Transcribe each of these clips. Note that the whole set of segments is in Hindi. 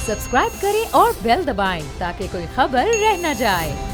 सब्सक्राइब करें और बेल दबाएं ताकि कोई खबर रह न जाए।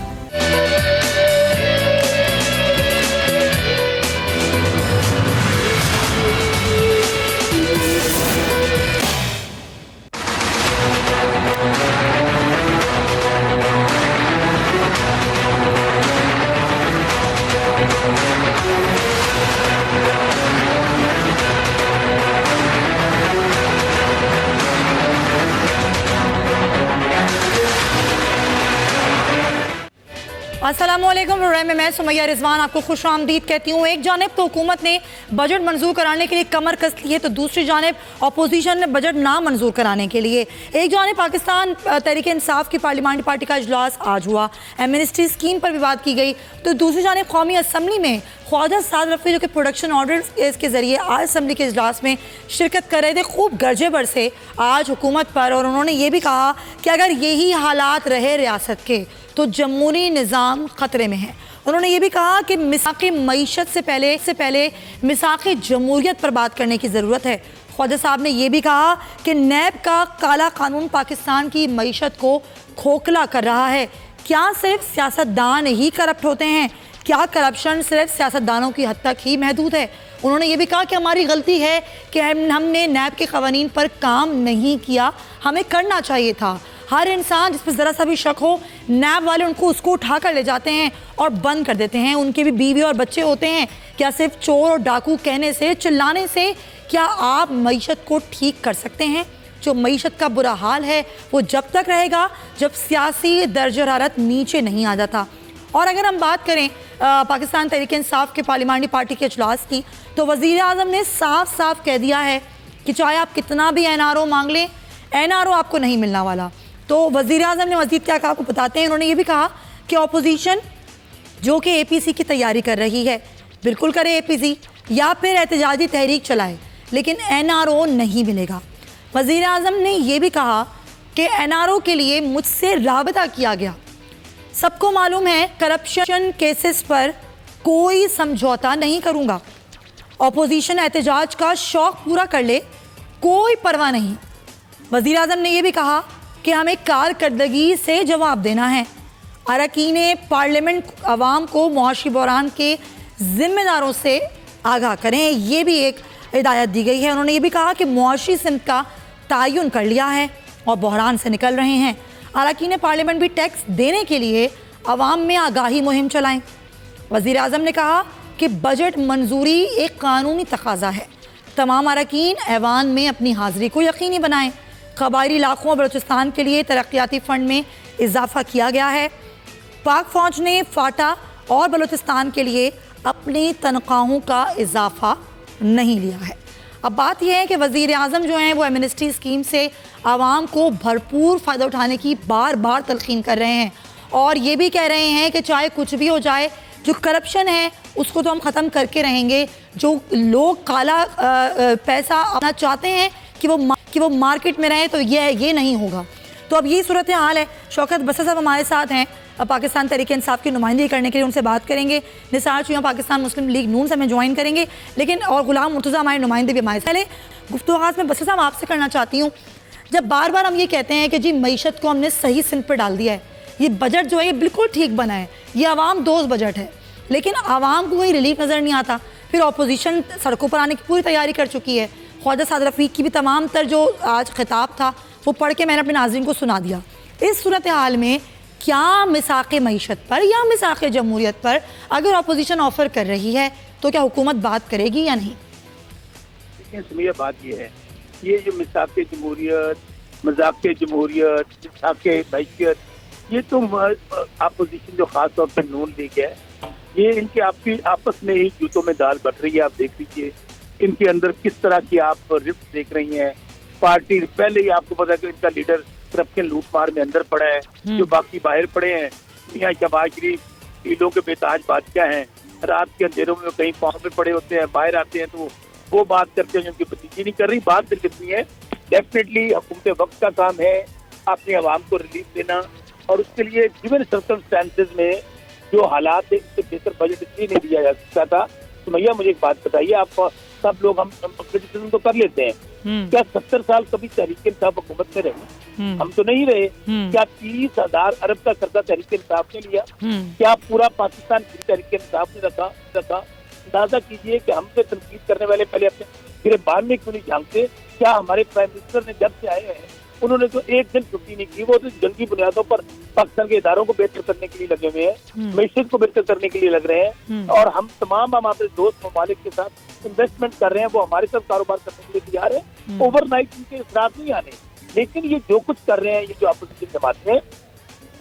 अस्सलामुअलैकुम, मैं सुमैया रिजवान आपको खुश आमदीद कहती हूँ। एक जानिब तो हुकूमत ने बजट मंजूर कराने के लिए कमर कस ली है, तो दूसरी जानिब अपोजिशन ने बजट ना मंजूर कराने के लिए। एक जानिब पाकिस्तान तहरीक इंसाफ की पार्लियामानी पार्टी का इजलास आज हुआ, एमनेस्टी स्कीम पर भी बात की गई, तो दूसरी जानिब कौमी असम्बली में ख्वाजा साद रफ़ी जो कि प्रोडक्शन ऑर्डर के ज़रिए आज असम्बली के इजलास में शिरकत कर रहे थे, खूब गरजे बर से आज हुकूमत पर, और उन्होंने ये भी कहा कि अगर यही हालात रहे रियासत के तो जमहूरी निज़ाम ख़तरे में है। उन्होंने ये भी कहा कि मिसाक़े मईशत से पहले मिसाक़े जमहूरियत पर बात करने की ज़रूरत है। ख्वाजा साहब ने यह भी कहा कि नैब का काला कानून पाकिस्तान की मईशत को खोखला कर रहा है। क्या सिर्फ सियासतदान ही करप्ट होते हैं? क्या करप्शन सिर्फ सियासतदानों की हद तक ही महदूद है? उन्होंने ये भी कहा कि हमारी गलती है कि हमने नैब के क़वानीन पर काम नहीं किया, हमें करना चाहिए था। हर इंसान जिस पर ज़रा सा भी शक हो, नैब वाले उसको उठा कर ले जाते हैं और बंद कर देते हैं। उनके भी बीवी और बच्चे होते हैं। क्या सिर्फ चोर और डाकू कहने से, चिल्लाने से क्या आप मईशत को ठीक कर सकते हैं? जो मईशत का बुरा हाल है वो जब तक रहेगा जब सियासी दर्ज हरारत नीचे नहीं आ जाता। और अगर हम बात करें पाकिस्तान तहरीक इंसाफ के पार्लियामानी पार्टी के इजलास की, तो वज़ीर आज़म ने साफ साफ कह दिया है कि चाहे आप कितना भी NRO मांग लें, NRO आपको नहीं मिलना वाला। तो वज़ीर आज़म ने मज़ीद क्या कहा आपको बताते हैं। उन्होंने ये भी कहा कि अपोजिशन जो कि APC की तैयारी कर रही है, बिल्कुल करे APC या फिर एहतजाजी तहरीक चलाए, लेकिन NRO नहीं मिलेगा। वज़ीर आज़म ने यह भी कहा कि NRO के लिए मुझसे राबता किया गया। सबको मालूम है करप्शन केसेस पर कोई समझौता नहीं करूँगा। अपोजिशन एहतजाज का शौक़ पूरा कर ले, कोई परवाह नहीं। वज़ीर आज़म ने यह भी कहा कि हमें कारकर्दगी से जवाब देना है। अरकान पार्लियामेंट अवाम को मुआशी बहरान के ज़िम्मेदारों से आगाह करें, ये भी एक हिदायत दी गई है। उन्होंने ये भी कहा कि मुआशी सिमत का तयन कर लिया है और बहरान से निकल रहे हैं। अरकान पार्लियामेंट भी टैक्स देने के लिए अवाम में आगाही मुहिम चलाएँ। वज़ीर आज़म ने कहा कि बजट मंजूरी एक कानूनी तकाजा है। तमाम अरकान ऐवान में अपनी हाज़िरी को यकीनी बनाएँ। कबायली इलाकों और बलूचिस्तान के लिए तरक्याती फ़ंड में इजाफा किया गया है। पाक फ़ौज ने फाटा और बलूचिस्तान के लिए अपनी तनख्वाहों का इजाफा नहीं लिया है। अब बात यह है कि वज़ीर आज़म जो हैं वो एमनेस्टी स्कीम से आवाम को भरपूर फ़ायदा उठाने की बार बार तलक़ीन कर रहे हैं और ये भी कह रहे हैं कि चाहे कुछ भी हो जाए, जो करप्शन है उसको तो हम ख़त्म करके रहेंगे। जो लोग काला पैसा अपना चाहते हैं कि वो मार्केट में रहे, तो ये नहीं होगा। तो अब ये सूरत हाल है। शौकत बसर साहब हमारे साथ हैं, पाकिस्तान तहरीक इंसाफ की नुमाइंदगी करने के लिए उनसे बात करेंगे। निसार चुया पाकिस्तान मुस्लिम लीग नून से हमें ज्वाइन करेंगे, लेकिन और गुलाम मुर्तज़ा हमारे नुमाइंदे भी हमारे। पहले गुफ्तगू आगाज़ में बसर साहब आपसे करना चाहती हूँ, जब बार बार हम ये कहते हैं कि जी मईशत को हमने सही सिंध पर डाल दिया है, ये बजट जो है ये बिल्कुल ठीक बना है, ये आवाम दोस्त बजट है, लेकिन आवाम को कोई रिलीफ नज़र नहीं आता। फिर अपोजिशन सड़कों पर आने की पूरी तैयारी कर चुकी है। ख्वाजा साद रफ़ी की भी तमाम तर जो आज खिताब था वो पढ़ के मैंने अपने नाज़रीन को सुना दिया। इस सूरत हाल में क्या मिसाक़े मईशत पर या मिसाक़े जमहूरियत पर अगर अपोजिशन ऑफ़र कर रही है तो क्या हुकूमत बात करेगी या नहीं? देखिए सुमिया, बात ये है, ये जो मिसाक़े जमहूरियत, मज़ाक़े जमहूरियत, मिसाक़े मईशत, ये तो अपोजिशन जो ख़ास तौर पर नून लीग है, ये इनके आपस में ही जूतों में दाल बट रही है। आप देख लीजिए इनके अंदर किस तरह की आप रिफ्ट देख रही हैं। पार्टी पहले ही आपको पता है कि इनका लीडर करप्शन लूटमार में अंदर पड़ा है, जो बाकी बाहर पड़े हैं। यहाँ शहबाज शरीफ टीलों के बेताज बादशाह हैं, रात के अंधेरों में कहीं पाँव पे पड़े होते हैं, बाहर आते हैं तो वो बात करते हैं जो उनकी भतीजी नहीं कर रही। बात दिल कितनी है, डेफिनेटली हुकूमत वक्त का काम है अपनी आवाम को रिलीफ देना, और उसके लिए गिवन सर्कमस्टेंसेस में जो हालात है इससे बेहतर बजट इसलिए नहीं दिया जा सकता था। तो भैया मुझे एक बात बताइए, आप सब लोग हम क्रिटिसिज्म तो कर लेते हैं। क्या 70 साल कभी तहरीक इंसाफ हुकूमत में रहे? हम तो नहीं रहे। क्या 30,000 अरब का कर्जा तहरीक इंसाफ ने लिया? क्या पूरा पाकिस्तान तहरीक इंसाफ ने रखा? अंदाजा कीजिए कि हमसे तनकीद करने वाले पहले अपने गिरफ्तार में क्यों नहीं झांकते? क्या हमारे प्राइम मिनिस्टर ने जब से आए हैं उन्होंने तो एक दिन छुट्टी नहीं की, वो तो जंगी बुनियादों पर पाकिस्तान के इदारों को बेहतर करने के लिए लगे हुए हैं, मैशत को बेहतर करने के लिए लग रहे हैं, और हम हमारे दोस्त ममालिक के साथ इन्वेस्टमेंट कर रहे हैं, वो हमारे साथ कारोबार करने के लिए तैयार है। ओवरनाइट इनके इसराफ नहीं आने, लेकिन ये जो कुछ कर रहे हैं, ये जो अपोजिशन जमातें हैं,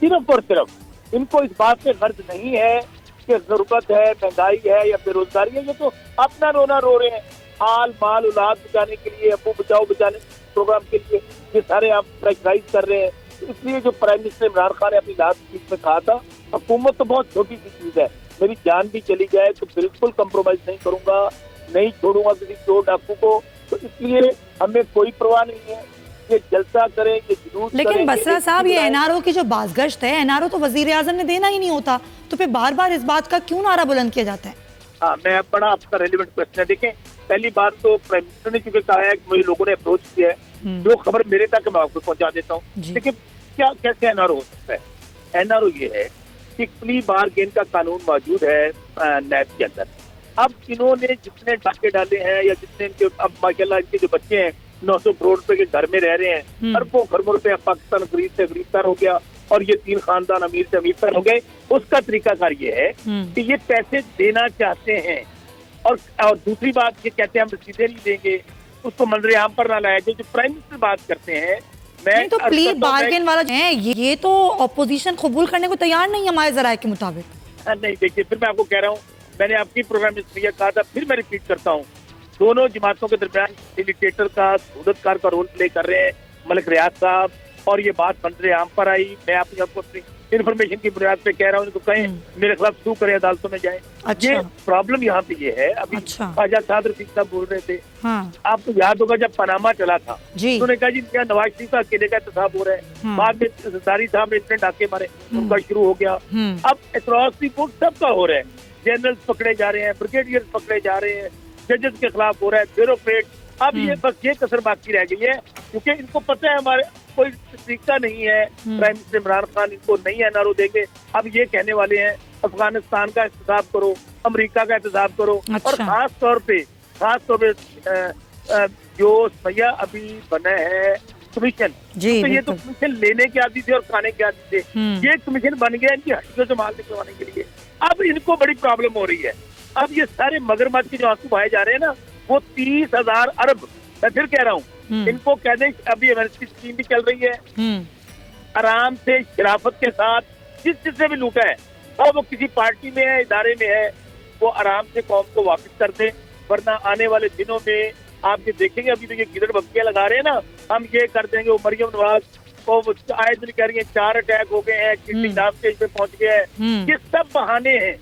सिर्फ और सिर्फ इनको इस बात से गर्ज नहीं है कि जरूरत है, महंगाई है या बेरोजगारी है, ये तो अपना रोना रो रहे हैं। हाल माल औलाद बचाने के लिए, अबू बचाओ बचाने प्रोग्राम के लिए ये सारे आप प्रेशराइज कर रहे हैं। इसलिए जो प्राइम मिनिस्टर इमरान खान ने अपनी लास्ट स्पीच में कहा था, हुकूमत तो बहुत छोटी सी चीज है, मेरी जान भी चली जाए तो बिल्कुल कंप्रोमाइज नहीं करूंगा, नहीं छोड़ूंगा किसी चोर डाकू को। तो इसलिए हमें कोई परवाह नहीं है, ये जलसा करें, ये जुलूस करें। लेकिन बसरा साहब, ये एनआरओ की जो बाज़गश्त है, एनआरओ तो वजीर आजम ने देना ही नहीं होता, तो फिर बार बार इस बात का क्यों नारा बुलंद किया जाता है? हाँ, मैं बड़ा आपका रेलिवेंट क्वेश्चन है। देखें, पहली बात तो प्राइम मिनिस्टर ने चूंकि कहा है कि मुझे लोगों ने अप्रोच किया है, जो खबर मेरे तक मैं आपको पहुंचा देता हूँ। देखिए, क्या कैसे एनआरओ हो सकता है? एनआरओ ये है कि प्ली बारगेन का कानून मौजूद है नैब के अंदर। अब इन्होंने जितने डाके डाले हैं या जितने इनके, अब माशाल्लाह इनके जो बच्चे हैं 900 करोड़ रुपए के घर में रह रहे हैं, अरबों खरबों रुपए पाकिस्तान गरीब से गरीबतर हो गया और ये 3 खानदान अमीर से अमीरतर हो गए। उसका तरीकाकार ये है कि ये पैसे देना चाहते हैं, और दूसरी बात ये कहते हैं हम रसीदें नहीं देंगे, उसको मंजरे आम पर ना लाया। जो प्राइम मिनिस्टर बात करते हैं, मैं तो प्ली बार्गेन वाला है, ये तो ऑपोजिशन कबूल करने को तैयार नहीं है हमारे जराये के मुताबिक। नहीं, देखिए, फिर मैं आपको कह रहा हूँ, मैंने आपकी प्रोग्राम में इसलिए कहा था, फिर मैं रिपीट करता हूँ, दोनों जमातों के दरमियान फैसिलिटेटर का, सूरतकार का रोल प्ले कर रहे हैं मलिक रियाज साहब, और ये बात मंजरे आम पर आई। मैं आपको अपनी इन्फॉर्मेशन की बुनियाद पे कह रहा हूँ, इनको कहें मेरे खिलाफ सू करें, अदालतों में जाएं। अच्छा। ये प्रॉब्लम यहाँ पे ये है। अभी ख्वाजा साद रफीक साहब बोल रहे थे, आपको याद होगा जब पनामा चला था, उन्होंने कहा जी क्या नवाज शरीफ का अकेले का एहतसाब हो रहा है, बाद में जरदारी साहब ने इतने डाके मारे, उनका शुरू हो गया। अब अक्रॉस दी बोर्ड सबका हो रहा है, जनरल्स पकड़े जा रहे हैं, ब्रिगेडियर्स पकड़े जा रहे हैं, जजेस के खिलाफ हो रहा है, ब्यूरोक्रेट। अब ये बस ये कसर बाकी रह गई है, क्योंकि इनको पता है हमारे कोई तरीका नहीं है, प्राइम मिनिस्टर इमरान खान इनको नहीं एनआरओ देंगे। अब ये कहने वाले हैं अफगानिस्तान का एहतसाब करो, अमेरिका का एहतसाब करो। और खास तौर पे जो सैया अभी बना है कमीशन, तो ये तो कमीशन लेने के आदि थे और खाने के आदि थे, ये कमीशन बन गया इनकी हड्डियों से माल निकलवाने के लिए। अब इनको बड़ी प्रॉब्लम हो रही है। अब ये सारे मगरमच्छ के जो आंसू बहाए जा रहे हैं ना, वो 30,000 अरब, मैं फिर कह रहा हूँ, इनको कह दें अभी इमरजेंसी स्कीम भी चल रही है, आराम से शराफत के साथ जिसने भी लूटा है, और वो किसी पार्टी में है, इदारे में है, वो आराम से कौम को वापस कर दे। वरना आने वाले दिनों में आप ये देखेंगे, अभी तो ये गिदड़ बक्कियां लगा रहे हैं ना, हम ये कर देंगे, वो मरियम नवाज को आए दिन कह रही है 4 अटैक हो गए हैं, किडनी लास्ट स्टेज पे पहुंच गया है। ये सब बहाने हैं,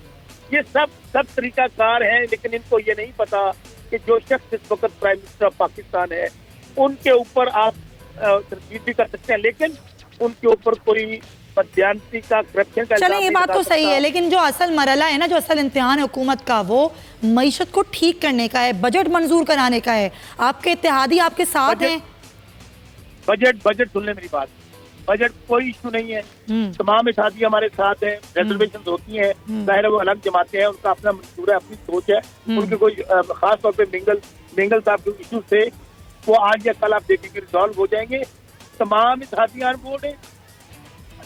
ये सब तरीकाकार हैं, लेकिन इनको ये नहीं पता कि जो शख्स इस वक्त प्राइम मिनिस्टर ऑफ पाकिस्तान है, उनके ऊपर आप तनकीद भी कर सकते हैं, लेकिन उनके ऊपर कोई मध्यांती का करप्शन का। चलें, ये बात तो सही है, लेकिन जो असल मरला है ना, जो असल इम्तिहान है हुकूमत का, वो मईशत को ठीक करने का है, बजट मंजूर कराने का है। आपके इत्तेहादी आपके साथ हैं। बजट सुन ले मेरी बात, बजट कोई इशू नहीं है, तमाम इत्तेहादी हमारे साथ हैं, रिजर्वेशन होती हैं, जाहिर वो अलग जमाते हैं, उनका अपना मंसूर है, अपनी सोच है, उनके कोई खास तौर पे मिंगल साहब के इशू थे, वो आज या कल आप देखेंगे रिजॉल्व हो जाएंगे। तमाम इत्तेहादी ऑन बोर्ड है।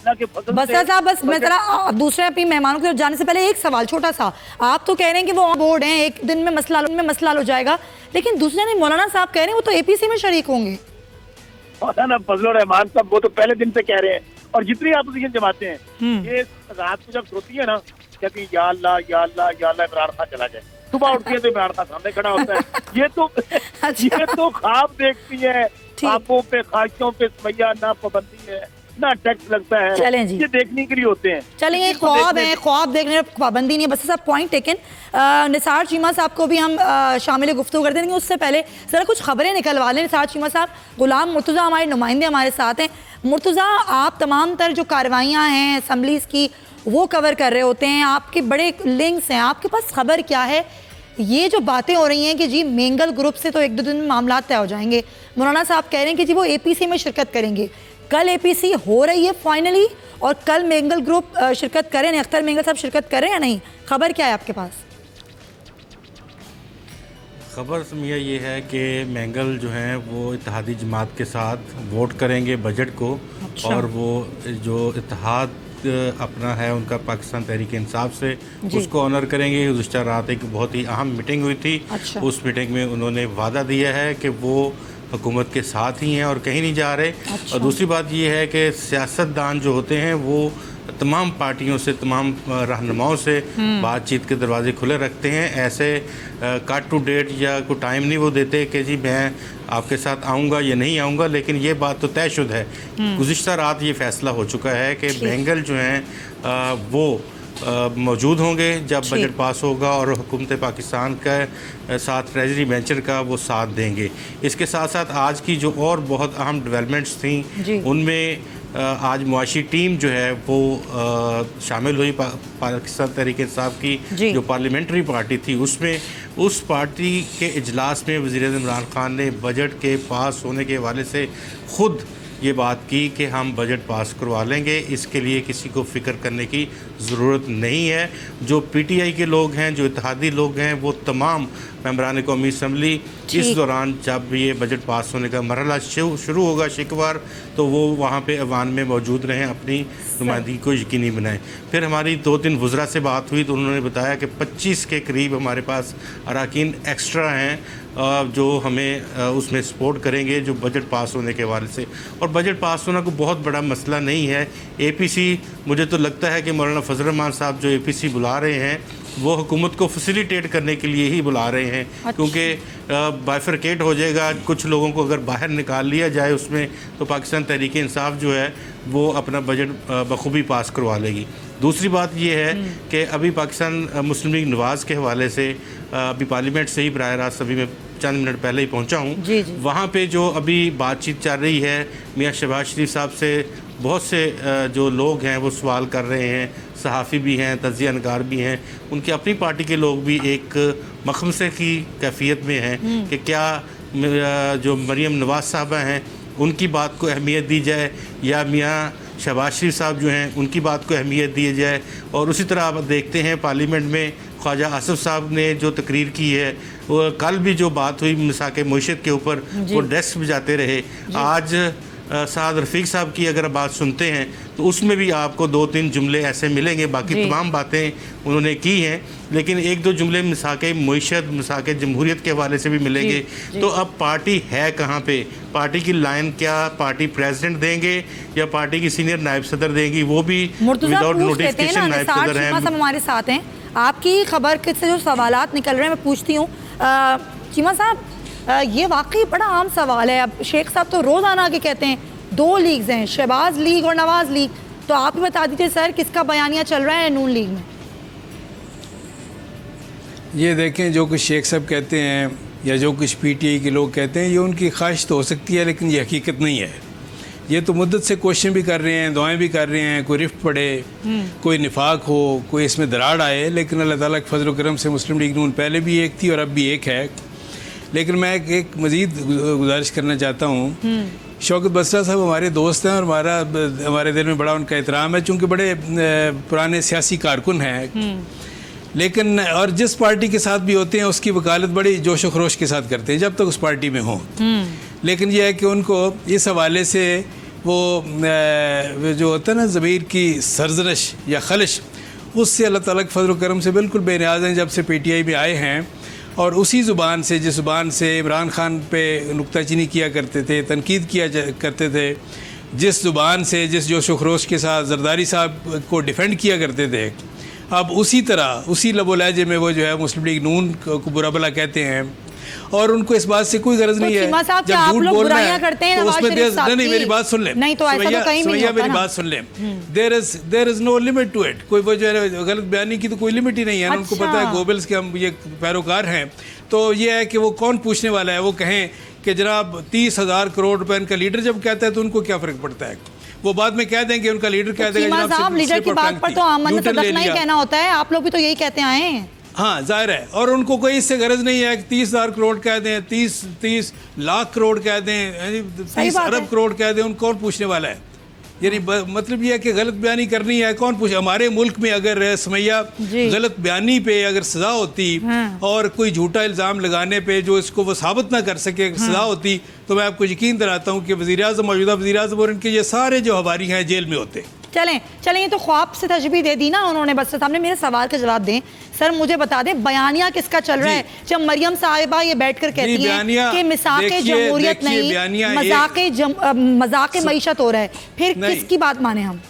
बसरा साहब, बस मैं जरा दूसरे अपनी मेहमानों के जाने से पहले एक सवाल छोटा सा, आप तो कह रहे हैं कि वो ऑन बोर्ड हैं, एक दिन में मसला हो जाएगा, लेकिन दूसरे ने मौलाना साहब कह रहे हैं वो तो एपीसी में शरीक होंगे। मौलाना फजलुर रहमान साहब वो तो पहले दिन से कह रहे हैं, और जितनी अपोजिशन जमाते हैं ये रात को जब सोती है ना, कहती है या अल्लाह या अल्लाह या अल्लाह, इमरान खान चला जाए। सुबह उठती है तो इमरान खान सामने खड़ा होता है। ये तो ख्वाब देखती है, ख्वाबों पे ख्वाहिशों पे सुमैया ना पाबंदी है ना टैक्स लगता है। चलें जी, ये देखने के लिए होते हैं। चलें, ये ख्वाब है, ख्वाब देखने में पाबंदी नहीं है। बस सब पॉइंट टेकन। निसार चीमा साहब को भी हम शामिल गुफ्तगू कर देंगे, उससे पहले ज़रा कुछ खबरें निकलवा लें। निसार चीमा साहब, गुलाम मुर्तज़ा हमारे नुमाइंदे हमारे साथ हैं। मुर्तज़ा, आप तमाम तर जो कार्रवाइयाँ हैं असम्बलीज़ की वो कवर कर रहे होते हैं, आपके बड़े लिंक्स हैं, आपके पास खबर क्या है ये जो बातें हो रही हैं कि जी मेंगल ग्रुप से तो 1-2 दिन में मामला तय हो जाएंगे, मौलाना साहब कह रहे हैं कि जी वो एपीसी में शिरकत करेंगे। कल एपीसी हो रही है फाइनली और कल मेंगल ग्रुप शिरकत करें, अख्तर मेंगल साहब शिरकत करें या नहीं, खबर क्या है आपके पास? खबर सुमिया ये है कि मेंगल जो हैं वो इत्तेहादी जमात के साथ वोट करेंगे बजट को। अच्छा। और वो जो इत्तेहाद अपना है उनका पाकिस्तान तहरीक इंसाफ से, उसको ऑनर करेंगे। गुज़िश्ता रात एक बहुत ही अहम मीटिंग हुई थी। अच्छा। उस मीटिंग में उन्होंने वादा दिया है कि वो हुकूमत के साथ ही हैं और कहीं नहीं जा रहे। अच्छा। और दूसरी बात ये है कि सियासतदान जो होते हैं वो तमाम पार्टियों से, तमाम रहनुमाओं से बातचीत के दरवाजे खुले रखते हैं। ऐसे कट टू डेट या कोई टाइम नहीं वो देते कि जी मैं आपके साथ आऊँगा या नहीं आऊँगा, लेकिन ये बात तो तयशुदा है। गुज़िश्ता रात ये फैसला हो चुका है कि मेंगल जो हैं वो मौजूद होंगे जब बजट पास होगा और हुकूमत पाकिस्तान का साथ ट्रेजरी वेंचर का वो साथ देंगे। इसके साथ साथ आज की जो और बहुत अहम डेवलपमेंट्स थी उनमें आज मुआशी टीम जो है वो शामिल हुई। पाकिस्तान तहरीक इंसाफ की जो पार्लियामेंट्री पार्टी थी उसमें, उस पार्टी के इजलास में वज़ीर-ए-आज़म इमरान खान ने बजट के पास होने के हवाले से ख़ुद ये बात की कि हम बजट पास करवा लेंगे, इसके लिए किसी को फ़िक्र करने की ज़रूरत नहीं है। जो पीटीआई के लोग हैं, जो इत्तेहादी लोग हैं, वो तमाम मेंबरान कौमी असम्बली इस दौरान जब ये बजट पास होने का मरहला शुरू होगा शुक्रवार, तो वो वहाँ पे ऐवान में मौजूद रहें, अपनी नुमाइंदगी को यकीनी बनाएं। फिर हमारी 2-3 वज़रा से बात हुई तो उन्होंने बताया कि 25 के करीब हमारे पास अरकान एक्स्ट्रा हैं जो हमें उसमें सपोर्ट करेंगे जो बजट पास होने के हवाले से। और बजट पास होना कोई बहुत बड़ा मसला नहीं है। एपीसी, मुझे तो लगता है कि मौलाना फजल रहमान साहब जो एपीसी बुला रहे हैं वो हुकूमत को फैसिलिटेट करने के लिए ही बुला रहे हैं। अच्छा। क्योंकि बाइफरकेट हो जाएगा, कुछ लोगों को अगर बाहर निकाल लिया जाए उसमें, तो पाकिस्तान तहरीक इंसाफ जो है वो अपना बजट बखूबी पास करवा लेगी। दूसरी बात ये है कि अभी पाकिस्तान मुस्लिम लीग नवाज़ के हवाले से अभी पार्लियामेंट से ही बराह रास्त अभी मैं चंद मिनट पहले ही पहुंचा हूं। वहाँ पे जो अभी बातचीत चल रही है, मियाँ शहबाज शरीफ साहब से बहुत से जो लोग हैं वो सवाल कर रहे हैं, सहाफ़ी भी हैं, तज़िया नगार भी हैं, उनकी अपनी पार्टी के लोग भी एक मखमसे की कैफियत में हैं कि क्या जो मरीम नवाज़ साहबा हैं उनकी बात को अहमियत दी जाए या मियाँ शहबाज शरीफ साहब जो हैं उनकी बात को अहमियत दी जाए। और उसी तरह आप देखते हैं पार्लियामेंट में ख्वाजा आसिफ साहब ने जो तकरीर की है, वो कल भी जो बात हुई मिसाक मईशत के ऊपर, वो डेस्क बजाते रहे। आज साद रफ़ीक साहब की अगर बात सुनते हैं तो उसमें भी आपको 2-3 जुमले ऐसे मिलेंगे। बाकी तमाम बातें उन्होंने की हैं, लेकिन 1-2 जुमले मिसाक मईशत, मिसाक जमहूरियत के हवाले से भी मिलेंगे। तो अब पार्टी है कहाँ पे? पार्टी की लाइन क्या पार्टी प्रेसिडेंट देंगे या पार्टी की सीनियर नायब सदर देंगी? वो भी विदाउट नोटिफिकेशन नायब सदर हैं। हमारे साथ हैं, आपकी खबर के से जो सवालात निकल रहे हैं मैं पूछती हूँ। चीमा साहब, ये वाकई बड़ा आम सवाल है। अब शेख साहब तो रोज़ाना आके कहते हैं 2 लीग्स हैं, शहबाज लीग और नवाज़ लीग, तो आप ही बता दीजिए सर किसका बयानिया चल रहा है नून लीग में? ये देखें, जो कुछ शेख साहब कहते हैं या जो कुछ पीटीआई के लोग कहते हैं, ये उनकी ख्वाहिश तो हो सकती है, लेकिन ये हकीकत नहीं है। ये तो मुद्दत से क्वेश्चन भी कर रहे हैं, दुआएं भी कर रहे हैं, कोई रिफ्ट पड़े, कोई निफाक हो, कोई इसमें दरार आए, लेकिन अल्लाह ताला के फजल करम से मुस्लिम लीग नून पहले भी एक थी और अब भी एक है। लेकिन मैं एक मज़ीद गुजारिश करना चाहता हूँ। शौकत बसरा साहब हमारे दोस्त हैं और हमारे दिल में बड़ा उनका एहतराम है, चूँकि बड़े पुराने सियासी कारकुन हैं। लेकिन और जिस पार्टी के साथ भी होते हैं उसकी वकालत बड़ी जोश व खरोश के साथ करते हैं जब तक उस पार्टी में हों। लेकिन यह है कि उनको इस हवाले से वो जो होता है ना ज़मीर की सरजरश या खलिश, उससे अल्लाह ताला के फजल करम से बिल्कुल बेनियाज़ हैं जब से पीटीआई में आए हैं। और उसी ज़ुबान से, जिस ज़ुबान से इमरान खान पे नुक्ताचीनी किया करते थे, तनकीद किया करते थे, जिस ज़ुबान से, जिस जोश व खरोश के साथ जरदारी साहब को डिफेंड किया करते थे, अब उसी तरह, उसी लबो लहजे में वो जो है मुस्लिम लीग नून को बुरा भला कहते हैं। और उनको इस बात से कोई गरज नहीं है जब झूठ बोलना है तो उसमें नहीं, मेरी बात सुन ले, नहीं तो ऐसा तो कहीं नहीं होता, मेरी बात सुन ले, there is no limit to it. कोई वो जो है गलत बयानी की तो कोई लिमिट ही नहीं है। उनको पता है गोबल्स के हम ये पैरोकार हैं, तो ये है कि वो कौन पूछने वाला है। वो कहें कि जनाब 30,000 करोड़ रुपए इनका लीडर जब कहता है तो उनको क्या फ़र्क पड़ता है? वो बाद में कह देंगे, उनका लीडर कह देगा लीडर की बात पर तो आमन सदक नहीं कहना होता है। आप लोग भी तो यही कहते आए हैं। हाँ जाहिर है, और उनको कोई इससे गरज नहीं है कि 30,000 करोड़ कह दें, 30 लाख करोड़ कह दें, 30 अरब करोड़ कह दें, उनको कौन पूछने वाला है? यानी मतलब ये है कि गलत बयानी करनी है, कौन पूछे? हमारे मुल्क में अगर सुमैया गलत बयानी पे अगर सजा होती और कोई झूठा इल्ज़ाम लगाने पे जो इसको वो साबित ना कर सके सजा होती, तो मैं आपको यकीन दिलाता हूँ कि वज़ीर-ए-आज़म, मौजूदा वज़ीर-ए-आज़म और इनके ये सारे जो हवारी हैं जेल में होते। चलें, ये तो ख्वाब से तशबीह दे दी ना उन्होंने, बस सामने मेरे सवाल का जवाब दें। सर मुझे बता दें, बयानिया किसका चल रहा है जब मरियम साहिबा ये बैठकर कहती हैं कि मिसाक़े जमहूरियत नहीं, मजाक़े मईशत हो रहा है, फिर किसकी बात माने हम?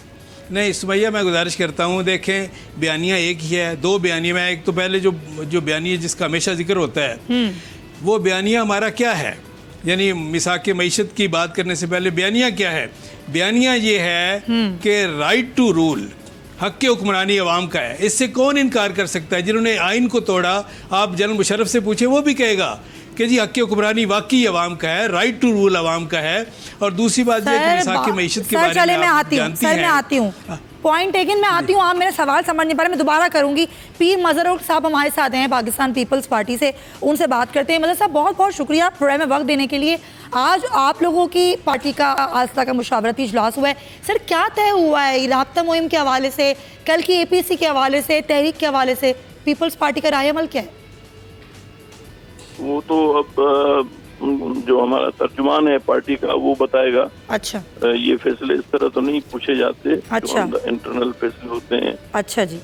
नहीं सुमैया, मैं गुजारिश करता हूँ, देखें बयानिया एक ही है, दो बयानिया में, एक तो पहले जो बयानिया जिसका हमेशा जिक्र होता है वो बयानिया हमारा क्या है, यानी मिसाक़े मईशत की बात करने से पहले बयानिया क्या है? बयानिया ये है कि राइट टू रूल, हक के हुक्मरानी अवाम का है, इससे कौन इनकार कर सकता है? जिन्होंने आइन को तोड़ा, आप जनरल मुशर्रफ से पूछे, वो भी कहेगा कि जी हक के हुक्मरानी वाकई अवाम का है, राइट टू रूल अवाम का है। और दूसरी बात यह कि मिसाक़े मईशत के बारे में आप जानती हैं। मैं आती हूँ, पॉइंट टेकन, मैं आती हूँ, आप मेरा सवाल समझ नहीं पा रहे, मैं दोबारा करूंगी। पीर मजहर साहब हमारे साथ हैं पाकिस्तान पीपल्स पार्टी से, उनसे बात करते हैं। मजहर साहब बहुत बहुत शुक्रिया प्रोग्राम में वक्त देने के लिए। आज आप लोगों की पार्टी का आस्था का मुशावरती इजलास हुआ है, सर क्या तय हुआ है राब्ता मुहिम के हवाले से, कल की APC के हवाले से, तहरीक के हवाले से, पीपल्स पार्टी का राय अमल क्या है? वो तो अब जो हमारा तर्जुमान है पार्टी का वो बताएगा। अच्छा, ये फैसले इस तरह तो नहीं पूछे जाते। अच्छा, इंटरनल फैसले होते हैं। अच्छा जी,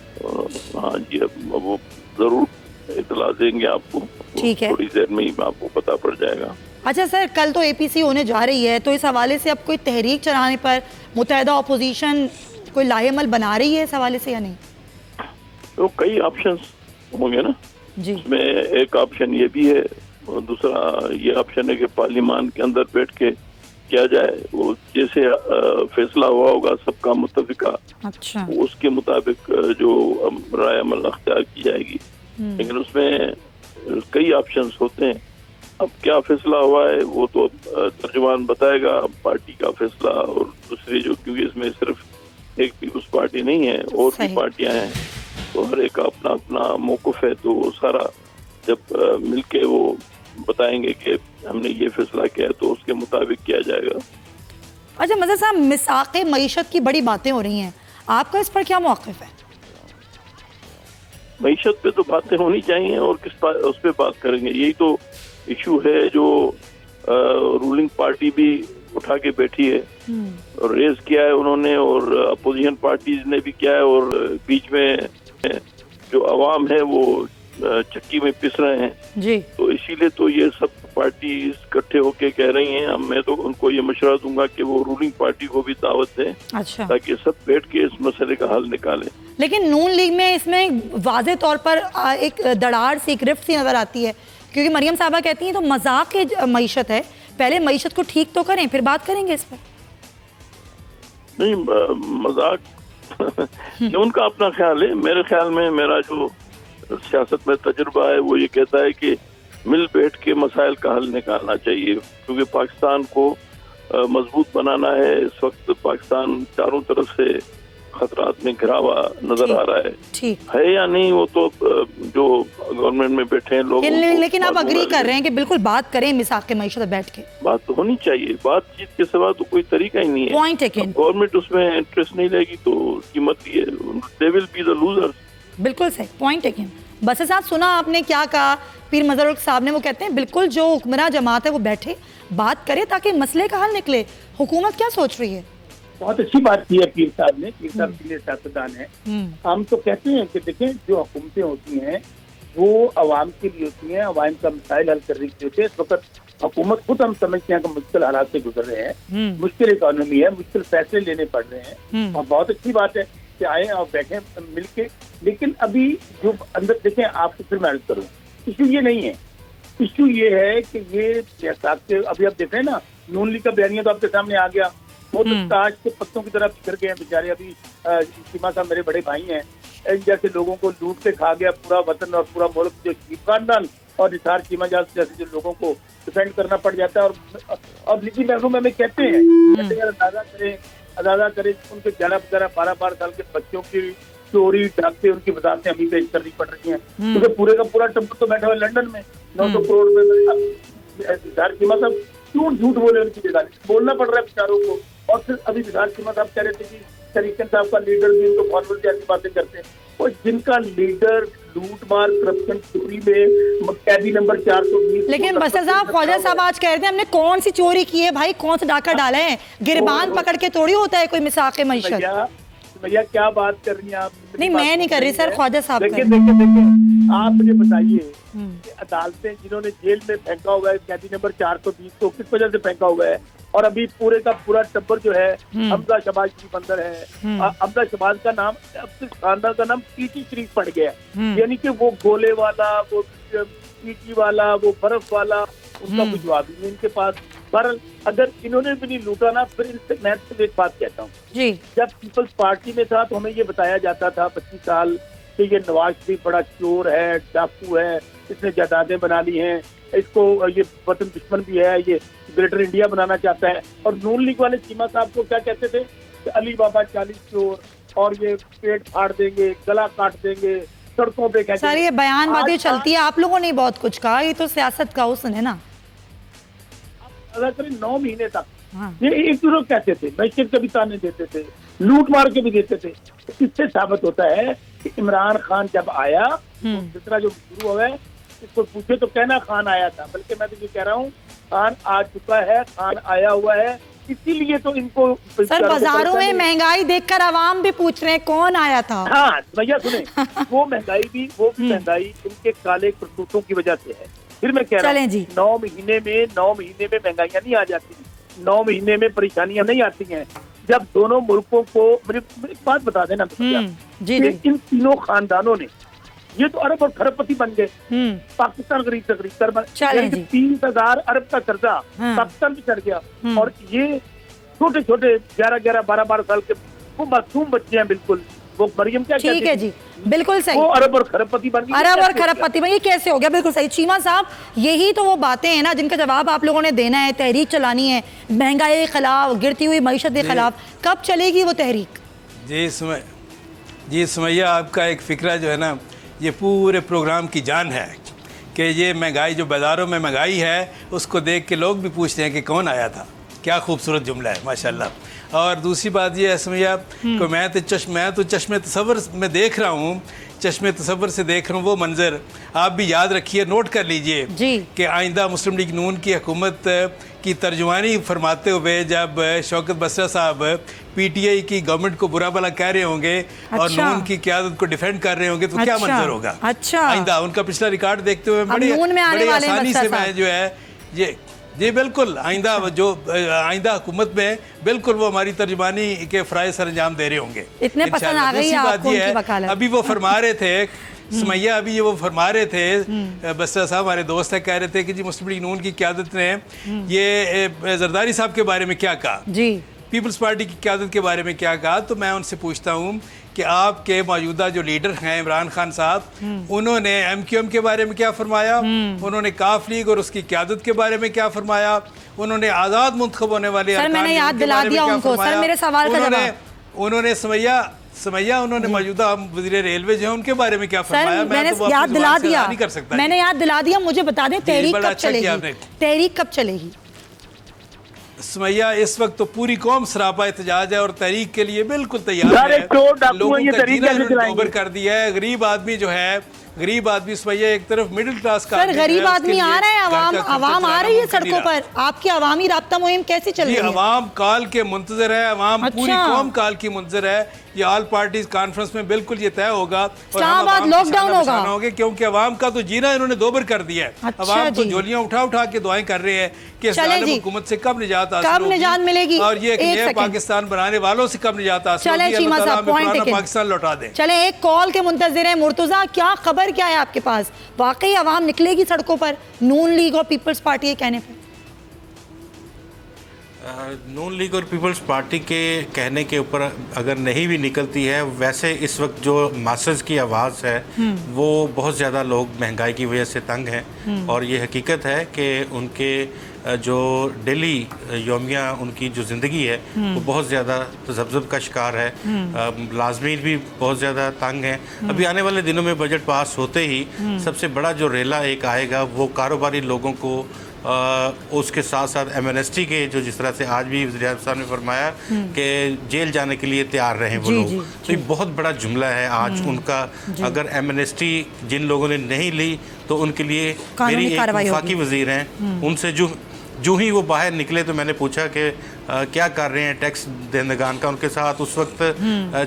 हाँ जी, अब वो जरूर इतला देंगे आपको, ठीक है, थोड़ी देर में ही आपको पता पड़ जाएगा। अच्छा सर, कल तो APC होने जा रही है, तो इस हवाले से अब कोई तहरीक चलाने पर मुत्तहिदा अपोजिशन कोई लाएअमल बना रही है इस हवाले से या नहीं? तो कई ऑप्शंस होंगे ना जी, इसमें। एक ऑप्शन ये भी है और दूसरा ये ऑप्शन है कि पार्लियामान के अंदर बैठ के किया जाए, वो जैसे फैसला हुआ होगा सबका मुत्तफिका, अच्छा, उसके मुताबिक जो राय अमल अख्तियार की जाएगी। लेकिन उसमें कई ऑप्शंस होते हैं। अब क्या फैसला हुआ है वो तो तर्जुमान बताएगा, पार्टी का फैसला। और दूसरी जो, क्योंकि इसमें सिर्फ एक पीपल्स पार्टी नहीं है, और भी पार्टियां हैं, तो हर एक अपना अपना मौक़िफ़ है, तो वो सारा जब मिलके वो बताएंगे कि हमने ये फैसला किया तो उसके मुताबिक किया जाएगा। अच्छा मज़हर साहब, मिसाक़े मईशत की बड़ी बातें हो रही हैं, आपका इस पर क्या मौक़िफ़ है? मईशत पे तो बातें होनी चाहिए, और उस पर बात करेंगे। यही तो इशू है जो रूलिंग पार्टी भी उठा के बैठी है और रेज किया है उन्होंने, और अपोजिशन पार्टीज ने भी किया है, और बीच में जो अवाम है वो चक्की में पिस रहे हैं जी। तो इसीलिए तो ये सब पार्टी इकट्ठे होके कह रही हैं। मैं तो उनको ये मशवरा दूंगा कि वो रूलिंग पार्टी को भी दावत दें, अच्छा, ताकि सब बैठ के इस मसले का हल निकालें। लेकिन नून लीग में इसमें वाज़े तौर पर एक दरार सी, एक रिफ्ट सी नज़र आती है, क्योंकि मरियम साहबा कहती हैं तो मजाक मईशत है, पहले मईशत को ठीक तो करें फिर बात करेंगे इस पर। नहीं, मजाक ये उनका अपना ख्याल है। मेरे ख्याल में मेरा जो सियासत में तजुर्बा है वो ये कहता है कि मिल बैठ के मसाइल का हल निकालना चाहिए, क्योंकि पाकिस्तान को मजबूत बनाना है। इस वक्त पाकिस्तान चारों तरफ से खतरात में घिरा हुआ नजर आ रहा है या नहीं, वो तो जो गवर्नमेंट में बैठे हैं लोग। लेकिन आप अग्री कर रहे हैं कि बिल्कुल बात करें मिसाक़े मईशत बैठ के? बात तो होनी चाहिए, बातचीत के सिवा तो कोई तरीका ही नहीं है। पॉइंट है, गवर्नमेंट उसमें इंटरेस्ट नहीं लेगी तो कीमत ये, they will be the losers. बिल्कुल सही पॉइंट है। बस साहब, सुना आपने क्या कहा पीर मजहर साहब ने? वो कहते हैं बिल्कुल जो हुक्मरान जमात है वो बैठे बात करे ताकि मसले का हल निकले। हुकूमत क्या सोच रही है? बहुत अच्छी बात की है पीर साहब ने। पीर साहब के लिए सियासतदान है। हम तो कहते हैं कि देखें, जो हुकूमतें होती हैं वो अवाम के लिए होती हैं, अवाम का मसाइल हल करने के लिए होती है। इस वक्त हुकूमत खुद हम समझते हैं कि मुश्किल हालात से गुजर रहे हैं, मुश्किल इकोनॉमी है, मुश्किल फैसले लेने पड़ रहे हैं, और बहुत अच्छी बात है कि आए और बैठे मिलके। लेकिन अभी जो अंदर देखें, आपको फिर मैं अर्ज करूँ, इशू ये नहीं है। इशू ये है कि ये सियासत अभी आप देख रहे हैं ना, नून लीग का बयानिया तो आपके सामने आ गया, वो तो ताश के पत्तों की तरह बिखर गए हैं बेचारे। अभी सीमा साहब मेरे बड़े भाई हैं, इन जैसे लोगों को लूट के खा गया पूरा वतन और पूरा मुल्क। जो शरीफ खानदान और निसार चीमा जैसे जो लोगों को डिफेंड करना पड़ जाता है, और निजी महकमे में कहते हैं अंदाजा करें उनके 11-12 साल के बच्चों की चोरी डाकते उनकी वजाहतें अभी पेश करनी पड़ रही हैं, क्योंकि पूरे का पूरा टब्बर तो बैठा हुआ है लंदन में 900 करोड़ में। विधार चीमा साहब क्यों झूठ बोले उनकी जगह, बोलना पड़ रहा है बेचारों को। और फिर अभी विधार चीमा साहब कह रहे थे कि तरीकन साहब का लीडर भी उनको फॉरवर्ड जैसी बातें करते हैं, और जिनका लीडर लूट मार करप्शन चोरी में कैदी नंबर 420। लेकिन बसर साहब, ख्वाजा साहब आज कह रहे थे हमने कौन सी चोरी की है भाई, कौन सा डाका डाला है, गिरबान पकड़ के थोड़ी होता है कोई मिसाक मईशत। भैया क्या बात कर रही हैं आप? नहीं मैं नहीं कर रही सर, ख्वाजा साहब देखिए आप मुझे बताइए कि अदालतें जिन्होंने जेल में फेंका हुआ है कैदी नंबर 420 को किस वजह से फेंका हुआ है, और अभी पूरे का पूरा टब्बर जो है हमजा शबाज शरीफ अंदर है। हमजा शबाज का नाम, अब खानदान का नाम पीटी शरीफ पड़ गया, यानी कि वो गोले वाला, वो पीटी वाला, वो बर्फ वाला, उनका कोई जवाब ही नहीं इनके पास। पर अगर इन्होंने भी नहीं लूटा ना, फिर इनसे मैं सिर्फ एक बात कहता हूँ, जब पीपल्स पार्टी में था तो हमें ये बताया जाता था 25 साल कि ये नवाज शरीफ बड़ा चोर है, डाकू है, इसने जायदादें बना ली हैं, इसको ये वतन दुश्मन भी है, ये ग्रेटर इंडिया बनाना चाहता है। और नून लीग वाले चीमा साहब को क्या कहते थे कि अली बाबा 40 चोर, और ये पेट फाड़ देंगे, गला काट देंगे, सड़कों पे कहते। सर ये बयानबाजी चलती है, आप लोगों ने बहुत कुछ कहा, ये तो सियासत का हुस्न है ना। अगर करीब 9 महीने तक ये एक दूसरे कहते थे, मैशत के भी ताने देते थे, लूट मार के भी देते थे। इससे साबित होता है कि इमरान खान जब आया, जितना जो शुरू हुआ है, इसको पूछे तो कहना खान आया था, बल्कि मैं तो ये कह रहा हूँ खान आ चुका है, खान आया हुआ है, इसीलिए तो इनको। सर बाजारों में महंगाई देखकर आवाम भी पूछ रहे हैं कौन आया था। हाँ भैया सुने, वो महंगाई भी महंगाई इनके काले करतूतों की वजह से है। फिर मैं कह रहा हूँ 9 महीने में महंगाइयाँ नहीं आ जाती, 9 महीने में परेशानियां नहीं आती हैं। जब दोनों मुल्कों को, मुझे एक बात बता देना भैया, इन तीनों खानदानों ने, ये तो अरब और खरबपति बन गए, पाकिस्तान गरीब से गरीब कर, 30,000 अरब का कर्जा पाकिस्तान भी चढ़ गया, और ये छोटे छोटे 11-11, 12-12 साल के वो मासूम बच्चे हैं, बिल्कुल वो मरियम क्या ठीक है जी, बिल्कुल सही, वो अरब और खरबपति बन गई। अरब और खरबपति में ये कैसे हो गया? बिल्कुल सही चीमा साहब, यही तो वो बातें हैं ना जिनका जवाब आप लोगों ने देना है। तहरीक चलानी है महंगाई के खिलाफ, गिरती हुई मईशत के खिलाफ, कब चलेगी वो तहरीक? जी सुमैया, आपका एक फ़िक्रा जो है ना, ये पूरे प्रोग्राम की जान है कि ये महंगाई जो बाज़ारों में महंगाई है, उसको देख के लोग भी पूछते हैं कि कौन आया था। क्या खूबसूरत जुमला है माशाल्लाह। और दूसरी बात ये है सुमैया को मैं तो चश्मे तसव्वुर में देख रहा हूँ, चश्मे तसव्वुर से देख रहा हूँ वो मंज़र। आप भी याद रखिए, नोट कर लीजिए कि आइंदा मुस्लिम लीग नून की हुकूमत की तर्जुमानी फरमाते हुए जब शौकत बसरा साहब PTI की गवर्नमेंट को बुरा भला कह रहे होंगे और नून की क़यादत को डिफेंड कर रहे होंगे, तो क्या मंजर होगा आइंदा? उनका पिछला रिकॉर्ड देखते हुए बड़ी आसानी से मैं जो है जी बिल्कुल आइंदा हुकूमत में बिल्कुल वो हमारी तर्जुमानी के फ़राइज़ सर अंजाम दे रहे होंगे। इतने पसंद आ गई आपको उनकी वकालत। अभी वो फरमा रहे थे सुमैया, अभी ये वो फरमा रहे थे, बसरा साहब हमारे दोस्त है, कह रहे थे कि जी मुस्लिम लीग नून की क़यादत ने ये जरदारी साहब के बारे में क्या कहा, जी पीपल्स पार्टी की क़यादत के बारे में क्या कहा। तो मैं उनसे पूछता हूँ कि आपके मौजूदा जो लीडर हैं इमरान खान साहब, उन्होंने MQM के बारे में क्या फरमाया, उन्होंने काफ लीग और उसकी क़यादत के बारे में क्या फरमाया, उन्होंने आज़ाद मुंतखब होने वाले सर मैंने याद दिला दिया उनको, सर मेरे सवाल का जवाब उन्होंने समैया उन्होंने मौजूदा वज़ीर रेलवे जो है उनके बारे में क्या फरमाया। मैंने याद दिला दिया, मैंने याद दिला दिया। मुझे बता दें तहरीक कब चलेगी? तहरीक कब चलेगी? सुमैया इस वक्त तो पूरी कौम सरापा एहतजाज है और तहरीक के लिए बिल्कुल तैयार है। लोगों का जीना इन्होंने कर दिया है। गरीब आदमी जो है, गरीब आदमी सुमैया एक तरफ मिडिल क्लास का, सर गरीब आदमी आ रहा है, आवाम आ रही है सड़कों पर। आपकी अवामी राब्ता मुहिम कैसी चल रही है? अवाम काल के मुंतजर है, अवाम पूरी कौम काल की मुंतजर है। ये ऑल पार्टीज कॉन्फ्रेंस में बिल्कुल ये तय होगा और लॉकडाउन होगा, क्योंकि अवाम का तो जीना इन्होंने दोबर कर दिया है। अवाम तो झोलियां उठा उठा के दुआएं कर रहे हैं कि हुकूमत से कब निजात मिलेगी और ये नया पाकिस्तान बनाने वालों से कब निजात पाकिस्तान लौटा दें। चले एक कॉल के मुंतजिर है मुर्तजा, क्या खबर क्या है आपके पास? वाकई अवाम निकलेगी सड़कों पर नून लीग और पीपल्स पार्टी के कहने पर? नून लीग और पीपल्स पार्टी के कहने के ऊपर अगर नहीं भी निकलती है, वैसे इस वक्त जो मासस की आवाज़ है वो बहुत ज़्यादा लोग महंगाई की वजह से तंग हैं और ये हकीकत है कि उनके जो डेली योमिया उनकी जो ज़िंदगी है वो बहुत ज़्यादा तज़ब्ज़ुब का शिकार है। मुलाज़मीन भी बहुत ज़्यादा तंग हैं। अभी आने वाले दिनों में बजट पास होते ही सबसे बड़ा जो रेला एक आएगा वो कारोबारी लोगों को उसके साथ साथ एमएनएसटी के जो जिस तरह से आज भी वज़ीर आज़म साहब ने फरमाया कि जेल जाने के लिए तैयार रहें वो लोग, तो ये बहुत बड़ा जुमला है आज उनका। अगर एमएनएसटी जिन लोगों ने नहीं ली तो उनके लिए मेरी एक वफाकी वज़ीर हैं, उनसे जो ही वो बाहर निकले तो मैंने पूछा कि क्या कर रहे हैं टैक्स देंदगान का। उनके साथ उस वक्त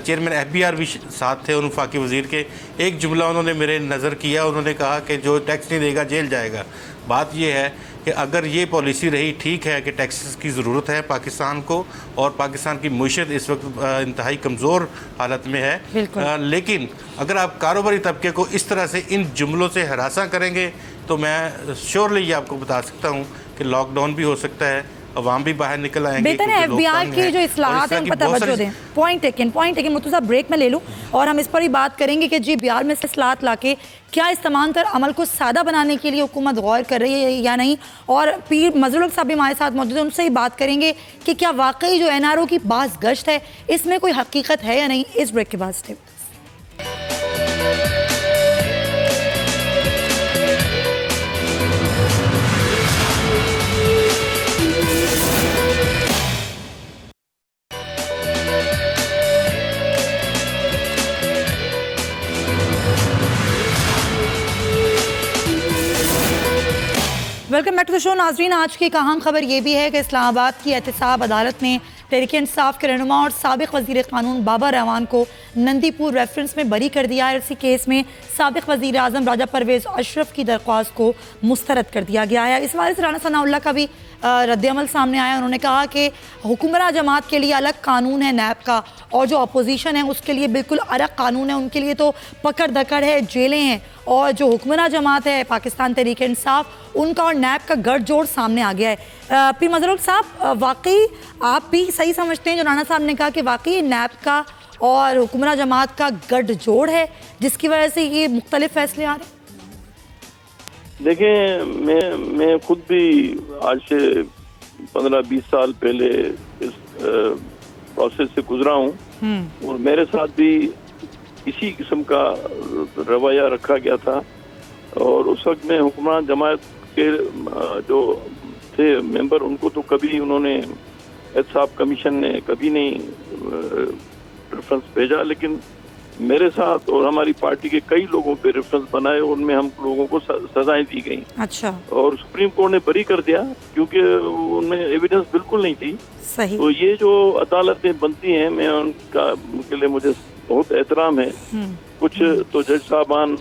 चेयरमैन FBR भी साथ थे उन वफाकी वज़ीर के। एक जुमला उन्होंने मेरे नज़र किया, उन्होंने कहा कि जो टैक्स नहीं देगा जेल जाएगा। बात यह है कि अगर ये पॉलिसी रही, ठीक है कि टैक्सेस की ज़रूरत है पाकिस्तान को और पाकिस्तान की मईशत इस वक्त इंतहाई कमज़ोर हालत में है, लेकिन अगर आप कारोबारी तबके को इस तरह से इन जुमलों से हरासा करेंगे तो मैं श्योरली ये आपको बता सकता हूँ कि लॉकडाउन भी हो सकता है, अवाम भी बाहर निकल आएंगे। बेहतर है FBR की जो इस्लाहात हैं उन पर तवज्जो दें। पॉइंट टेकन मुत्तू साहब, ब्रेक में ले लूँ और हम इस पर ही बात करेंगे कि जी बिहार में इस्लाहात लाके क्या इस तमाम अमल को सादा बनाने के लिए हुकूमत गौर कर रही है या नहीं। और पीर मजरुल साहब भी हमारे साथ मौजूद हैं, उनसे ही बात करेंगे कि क्या वाकई जो NRO की बाज़ गश्त है इसमें कोई हकीकत है या नहीं। इस ब्रेक के बाद stay. Welcome back to the show. नाजरीन, आज की एक अहम खबर ये भी है कि इस्लामाबाद की एहतसाब अदालत ने तहरीक इंसाफ के रहनुमा और साबिक वज़ीर क़ानून बाबर रहमान को नंदीपुर रेफरेंस में बरी कर दिया है। इसी केस में साबिक वज़ीर आज़म राजा परवेज़ अशरफ की दरख्वास्त को मुस्तरद कर दिया गया है। इस बारे से राना सनाउल्लाह का भी रद्दअमल सामने आया। उन्होंने कहा कि हुक्मरां जमात के लिए अलग कानून है नैब का, और जो अपोजिशन है उसके लिए बिल्कुल अलग कानून है। उनके लिए तो पकड़ दकड़ है, जेलें हैं, और जो हुक्मरां जमात है पाकिस्तान तहरीक इंसाफ, उनका और नैब का गठजोड़ सामने आ गया है। पीर मजरुल साहब, वाकई आप भी सही समझते हैं जो राना साहब ने कहा कि वाकई नैब का और हुक्मरां जमात का गठजोड़ है जिसकी वजह से ये मुख्तलिफ फैसले आ रहे हैं? देखें, मैं खुद भी आज से 15-20 साल पहले इस प्रोसेस से गुजरा हूँ और मेरे साथ भी इसी किस्म का रवैया रखा गया था। और उस वक्त में हुक्मरान जमात के जो थे मेंबर, उनको तो कभी उन्होंने एहतसाब कमीशन ने कभी नहीं रेफरेंस भेजा, लेकिन मेरे साथ और हमारी पार्टी के कई लोगों पे रेफरेंस बनाए, उनमें हम लोगों को सजाएं दी गई। अच्छा। और सुप्रीम कोर्ट ने बरी कर दिया क्योंकि उनमें एविडेंस बिल्कुल नहीं थी। सही। तो ये जो अदालतें बनती हैं, मैं उनके लिए मुझे बहुत एहतराम है। कुछ तो जज साहबान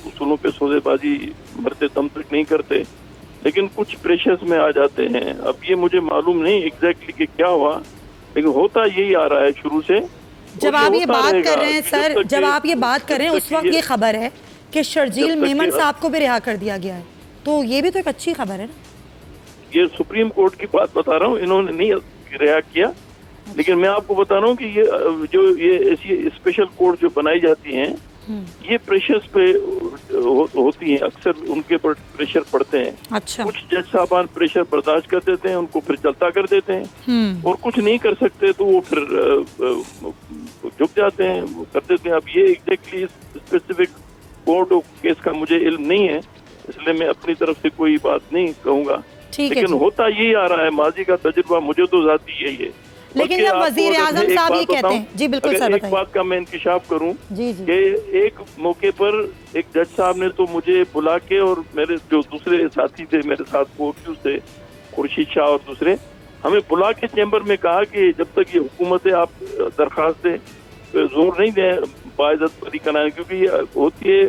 उसूलों पे सौदेबाजी मरते दम तक नहीं करते, लेकिन कुछ प्रेशर्स में आ जाते हैं। अब ये मुझे मालूम नहीं एग्जैक्टली कि क्या हुआ, लेकिन होता यही आ रहा है शुरू से। जब आप ये बात कर रहे हैं सर, जब आप ये बात कर रहे हैं उस वक्त ये खबर है कि शर्जील मेमन साहब को भी रिहा कर दिया गया है, तो ये भी तो एक अच्छी खबर है ना। ये सुप्रीम कोर्ट की बात बता रहा हूँ, इन्होंने नहीं रिहा किया, लेकिन मैं आपको बता रहा हूँ कि ये ऐसी स्पेशल कोर्ट जो बनाई जाती हैं, ये प्रेशर्स पे होती हैं, अक्सर उनके पर प्रेशर पड़ते हैं। अच्छा। कुछ जज साहबान प्रेशर बर्दाश्त कर देते हैं, उनको फिर चलता कर देते हैं, और कुछ नहीं कर सकते तो वो फिर झुक जाते हैं, वो कर देते हैं। अब ये एग्जैक्टली स्पेसिफिक कोर्ट और केस का मुझे इल्म नहीं है, इसलिए मैं अपनी तरफ से कोई बात नहीं कहूँगा, लेकिन होता यही आ रहा है। माजी का तजुर्बा मुझे तो ज़ाती यही है। लेकिन जब वजीर आजम साहब ये कहते हैं, जी बिल्कुल सर, एक बात का मैं इंकिशाफ करूं कि एक मौके पर एक जज साहब ने तो मुझे बुला के, और मेरे जो दूसरे साथी थे मेरे साथ कोर्ट थे, खुर्शीद शाह और दूसरे, हमें बुला के चैम्बर में कहा कि जब तक ये हुकूमतें आप दरखास्तें जोर नहीं दें बाइज्जत बरी कराने, क्योंकि ये होती है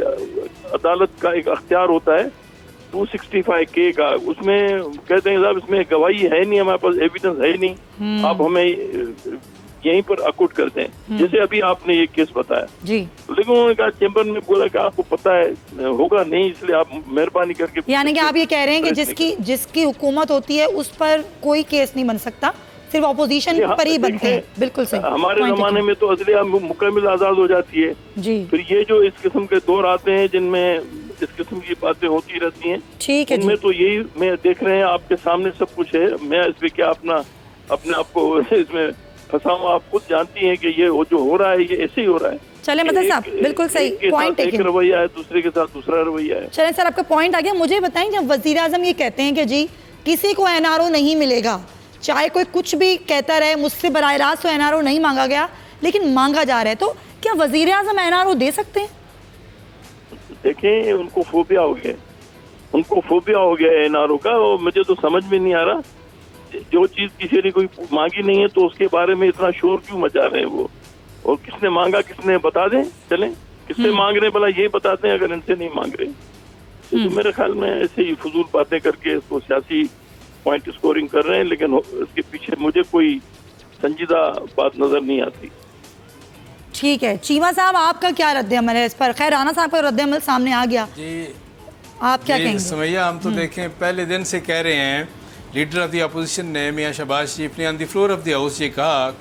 अदालत का एक अख्तियार होता है 265K का, उसमें कहते हैं साहब इसमें गवाही है नहीं, हमारे पास एविडेंस है नहीं, आप हमें यहीं पर अकुट करते हैं, जैसे अभी आपने ये केस बताया जी। लेकिन उन्होंने कहा चैम्बर में बोला कि आपको पता है होगा नहीं, इसलिए आप मेहरबानी करके, यानी कि आप ये कह रहे हैं कि जिसकी हुकूमत होती है उस पर कोई केस नहीं बन सकता, सिर्फ अपोजिशन पर ही बनते हैं। बिल्कुल सही। हमारे जमाने में तो अजलिया मुकम्मल आजाद हो जाती है जी। फिर ये जो इस किस्म के दौर आते हैं जिनमें इस किस्म की बातें होती रहती हैं। ठीक है जी। उनमें तो यही मैं देख रहे हैं, आपके सामने सब कुछ है, मैं इस पे क्या अपने आप को इसमें फंसाऊं? आप खुद जानती हैं कि ये जो हो रहा है ये ऐसे ही हो रहा है। चले मदन साहब, बिल्कुल सही पॉइंट एक रवैया है, दूसरे के साथ दूसरा रवैया है। चलें सर, आपका पॉइंट आ गया। मुझे बताएं, जब वजीर आजम ये कहते हैं कि जी किसी को एनआरओ नहीं मिलेगा, चाहे कोई कुछ भी कहता रहे, मुझसे बराह रास्त तो एनआरओ नहीं मांगा गया लेकिन मांगा जा रहा है, तो क्या वजीर आजम एनआरओ दे सकते हैं? देखें, उनको फोबिया हो गया एनआरओ का, और मुझे तो समझ में नहीं आ रहा, जो चीज किसी ने कोई मांगी नहीं है तो उसके बारे में इतना शोर क्यों मचा रहे हैं वो, और किसने मांगा किसने बता दें, चलें किसने मांग रहे हैं भला ये बताते हैं, अगर इनसे नहीं मांग रहे तो मेरे ख्याल में ऐसे ही फजूल बातें करके इसको सियासी पॉइंट स्कोरिंग कर रहे हैं, लेकिन इसके पीछे मुझे कोई संजीदा बात नजर नहीं आती। ठीक है, चीमा साहब आपका क्या रद्द अमल है इस पर? खैर राना साहब का रद्द अमल सामने आ गया जी, आप क्या कहेंगे? सुमैया, हम तो देखें पहले दिन से कह रहे हैं, लीडर ऑफ द अपोजिशन ने मियां शहबाज शरीफ ने on the floor of the house ये कहा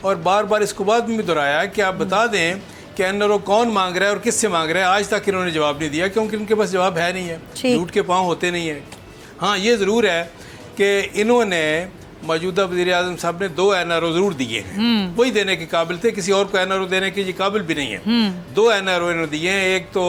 और बार बार इसको बाद में भी दोहराया कि आप बता दें कि एनआरओ कौन मांग रहा है और किससे मांग रहा है। आज तक इन्होंने जवाब नहीं दिया, क्योंकि इनके पास जवाब है नहीं है, झूठ के पाँव होते नहीं है। हाँ, ये ज़रूर है कि इन्होंने मौजूदा वज़ीर आज़म साहब ने 2 एनआरओ ज़रूर दिए हैं, वही देने के काबिल थे, किसी और को एनआरओ देने के ये काबिल भी नहीं है। 2 एनआरओ इन्होंने दिए हैं, एक तो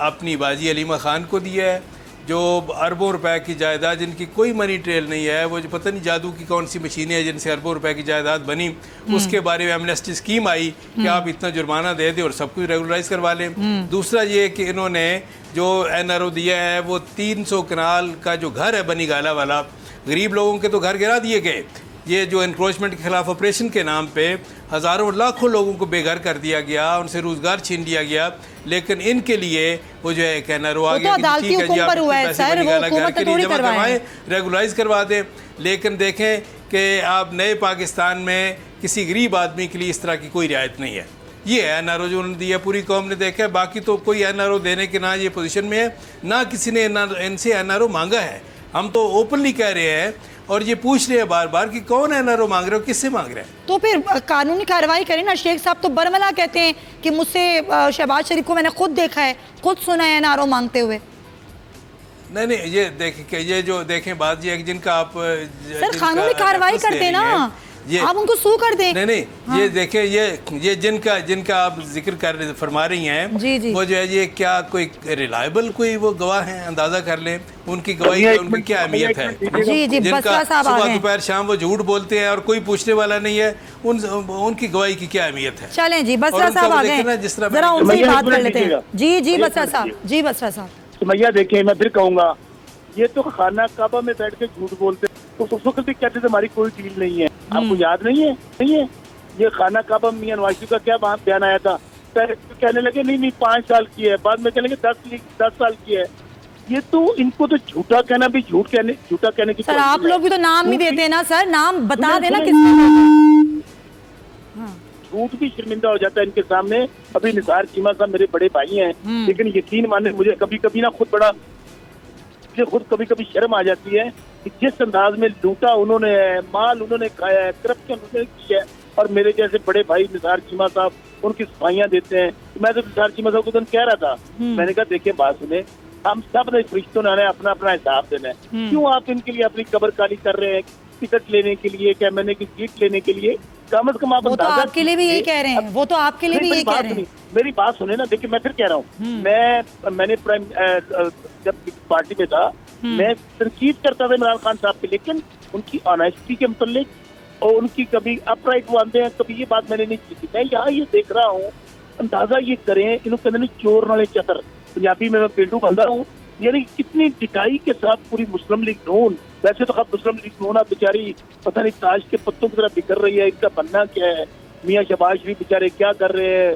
अपनी बाजी अलीमा खान को दिया है, जो अरबों रुपए की जायदाद, जिनकी कोई मनी ट्रेल नहीं है, वो जो पता नहीं जादू की कौन सी मशीनें हैं जिनसे अरबों रुपए की जायदाद बनी, उसके बारे में एमनेस्टी स्कीम आई कि आप इतना जुर्माना दे दें और सब कुछ रेगुलराइज करवा लें। दूसरा ये कि इन्होंने जो एनआरओ दिया है वो 300 कनाल का जो घर है बनी गाला वाला, गरीब लोगों के तो घर गिरा दिए गए। ये जो एनक्रोचमेंट के खिलाफ ऑपरेशन के नाम पे हज़ारों लाखों लोगों को बेघर कर दिया गया, उनसे रोज़गार छीन लिया गया, लेकिन इनके लिए वो जो है एक एनआरओ आ गया कि ठीक है जी, आप पैसे बनी गाला घर के लिए जमा करवाएं, रेगुलाइज करवा दें। लेकिन देखें कि आप नए पाकिस्तान में किसी गरीब आदमी के लिए इस तरह की कोई रियायत नहीं है। ये एनआरओ जो उन्होंने दिया पूरी कौम ने देखा है, बाकी तो कोई एनआरओ देने के ना ये पोजीशन में है, ना किसी ने इनसे एनआरओ मांगा है। हम तो ओपनली कह रहे हैं और ये पूछ रहे हैं बार बार कि कौन एनआरओ मांग रहे हो, किससे मांग रहे हैं। तो फिर कानूनी कार्रवाई करें ना। शेख साहब तो बरमला कहते हैं कि मुझसे शहबाज शरीफ को मैंने खुद देखा है, खुद सुना है एनआरओ मांगते हुए। नहीं, ये देखें, ये जो देखें बात ये जिनका आप सर कानूनी कार्रवाई करते ना, आप उनको सू कर दें। नहीं, हाँ। ये देखें, ये जिनका आप जिक्र कर फरमा रही हैं जी जी, वो जो है ये क्या कोई रिलायबल कोई वो गवाह हैं, अंदाजा कर लें उनकी गवाही की उनकी क्या अहमियत है। जी जी, जिनका सुबह दोपहर शाम वो झूठ बोलते हैं और कोई पूछने वाला नहीं है, उनकी गवाही की क्या अहमियत है। चलें जी, बसरा साहब आ गए, जरा उनसे बात कर लेते हैं। जी जी बसरा साहब, जी बसरा साहब। सुमैया देखिए, मैं फिर कहूँगा, ये तो खाना काबा में बैठ के झूठ बोलते, तो उस वक्त भी कहते थे हमारी कोई डील नहीं है। आपको याद नहीं है? ये खाना काबा मियां नवाज शरीफ का क्या बयान आया था? पहले कहने लगे नहीं 5 साल की है, बाद में कहने लगे 10 साल की है। ये तो इनको तो झूठा कहना भी झूठा कहने की। सर आप लोग भी तो नाम नहीं देते ना सर, नाम बता देना झूठ भी शर्मिंदा हो जाता है इनके सामने। अभी निसार चीमा साहब मेरे बड़े भाई हैं, लेकिन यकीन माने मुझे कभी कभी ना खुद कभी शर्म आ जाती है कि जिस अंदाज में लूटा उन्होंने, माल उन्होंने खाया है, करप्शन उन्होंने की है, और मेरे जैसे बड़े भाई निसार चीमा साहब उनकी सफाइयां देते हैं। मैं तो निसार चीमा साहब को तो कह रहा था, मैंने कहा देखिए बात सुने, हम सब ने फरिश्तों ने अपना अपना हिसाब देना है, क्यों आप इनके लिए अपनी कब्र काली कर रहे हैं टिकट लेने के लिए, क्या मैंने की सीट लेने के लिए? कम से कम आप वो तो आपके लिए भी यही कह रहे हैं, वो तो आपके लिए भी यही कह रहे हैं। मेरी बात सुने ना, देखिए मैं फिर कह रहा हूँ, मैंने जब पार्टी में था मैं तनकीद करता था इमरान खान साहब पे, लेकिन उनकी ऑनेस्टी के मुतालिक और उनकी कभी अपराइट वो आते हैं, कभी ये बात मैंने नहीं की थी। मैं यहाँ ये देख रहा हूँ, अंदाजा ये करें, इन्होंने कहते नहीं चोर नाले चतर, पंजाबी में मैं पेंडू बंदा हूँ, यानी कितनी टिकाई के साथ पूरी मुस्लिम लीग नून, वैसे तो मुस्लिम लीग नून बेचारी पता नहीं ताश के पत्तों की तरह बिखर रही है, इनका बनना क्या है, मियां शहबाज शरीफ बेचारे क्या कर रहे हैं।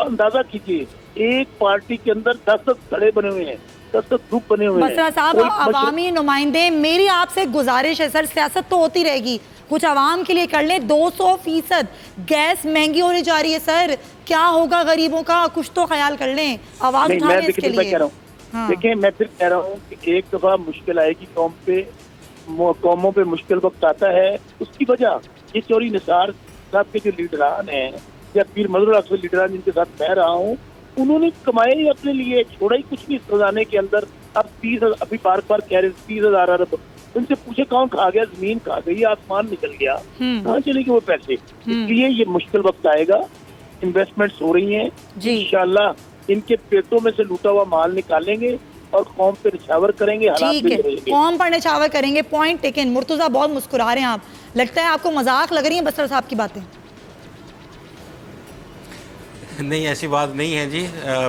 अंदाजा कीजिए, एक पार्टी के अंदर 10 धड़े बने हुए हैं, 10 ग्रुप बने हुए हैं। बसरा साहब अवामी नुमाइंदे, मेरी आपसे गुजारिश है सर, सियासत तो होती रहेगी, कुछ आवाम के लिए कर लें। 200% गैस महंगी होने जा रही है सर, क्या होगा गरीबों का, कुछ तो ख्याल कर लें, आवाज उठाएं इसके लिए। देखिए मैं फिर कह रहा हूँ कि एक दफा मुश्किल आएगी कौमों पे मुश्किल वक्त आता है, उसकी वजह ये चौरी निसार साहब के जो लीडरान हैं या पीर मजहर अक्सर लीडरान जिनके साथ मैं रहा हूँ, उन्होंने कमाया ही अपने लिए, छोड़ा ही कुछ नहीं खजाने के अंदर। अब 30 अभी बार बार कह रहे 30,000 अरब, उनसे पूछे कौन खा गया, जमीन खा गई, आसमान निकल गया, कहाँ चलेगी वो पैसे। इसलिए ये मुश्किल वक्त आएगा, इन्वेस्टमेंट्स हो रही हैं, इंशाल्लाह इनके पेटों में से लूटा हुआ माल निकालेंगे और कौम पे निछावर करेंगे, हालात ठीक है, बिगड़ेंगे। कौम पर निछावर करेंगे, पॉइंट टेकन। मुर्तजा बहुत मुस्कुरा रहे हैं आप, लगता है आपको मजाक लग रही है बसर साहब की बातें। नहीं, ऐसी बात नहीं है जी।